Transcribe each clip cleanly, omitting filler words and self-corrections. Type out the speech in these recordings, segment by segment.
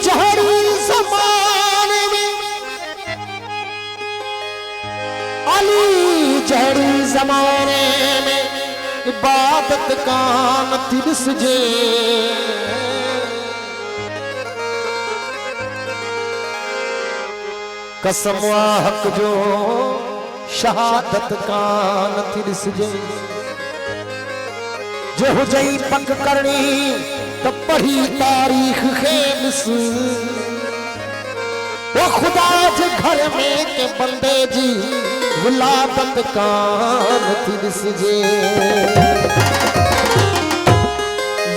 जहरी जमाने में, अली जहरी जमाने में इबादत कान तिरस जे कसम हक जो शहादत कान तिरस जे जो हुजई पक करनी तो पढ़ी तारीख खेमिस वो खुदा जे घर में के बंदे जी विलादत कान तिरस जे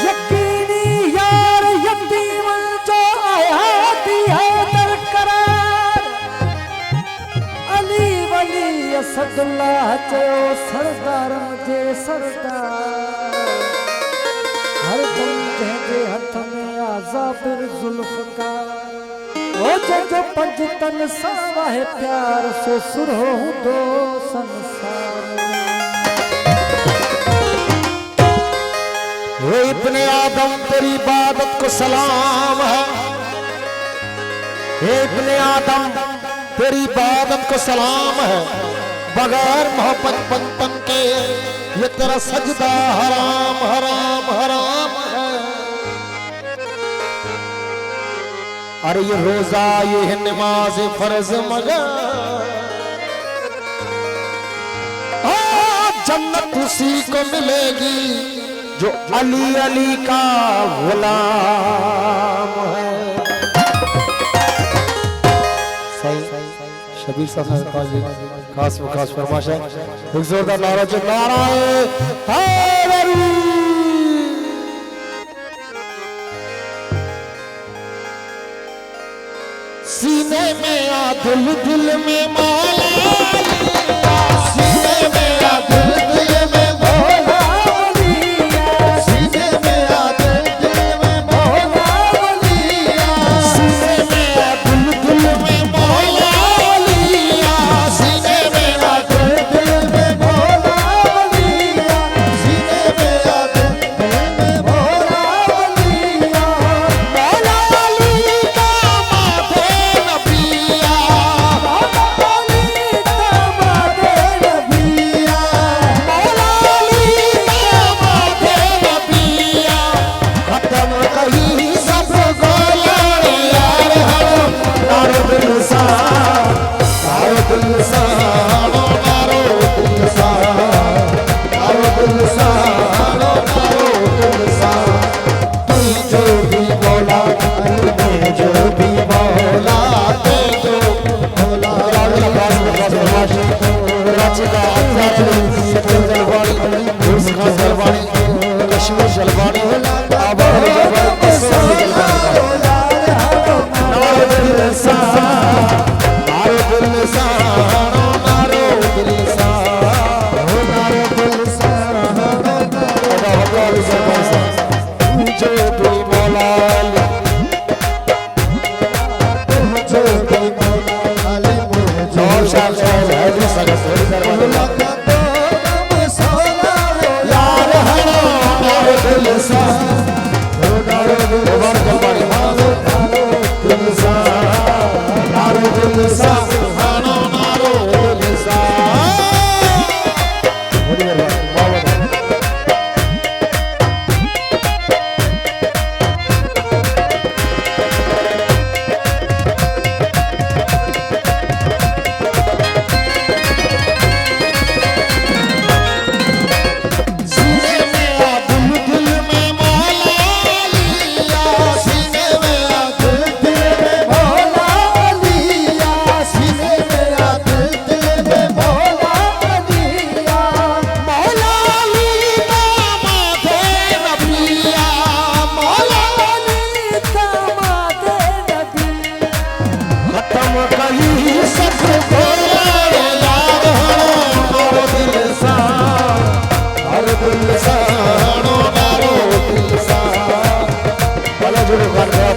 यकीनी यार यतीम जो आया दिया दरकरार अली वली असदुल्लाह चयो सरदार जे सरदार हर दम जंहिंजे हथ में आज़ाबिर जुल्फ़कार ओ जो पंज तन सावा है प्यार सो सुरहो हूंदो संसार वो इब्ने आदम तेरी इबादत को सलाम है, इब्ने आदम तेरी इबादत को सलाम है, बगैर मोहब्बत पंतन के ये तेरा सजदा हराम हराम हराम है। अरे ये रोजा ये है नमाज फर्ज मगर जन्नत उसी को मिलेगी जो अली अली का गुलाम है। शबीर साहब खास फरमाइश है, एक जोरदार नारा जो नारा हैदरी। सीने में आ दिल दिल में मौला, सीने में आ दिल दिल में मौला, सीने में आ दिल दिल में मौला, सीने में आ दिल दिल में मौला, सीने में आ दिल दिल में मौला, सीने में आ दिल दिल में मौला, मौला अली का माथे नबिया, मौला अली का माथे नबिया, मौला अली का माथे नबिया, खत्म कहीं सब गोला यार हम नारो दिल सा, नारो दिल सा, नारो दिल सा, नारो दिल सा, नारो दिल सा। तू जो भी बोला मैं जो भी बोला ते जो बोला कश्मीर जलवानी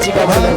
Gracias.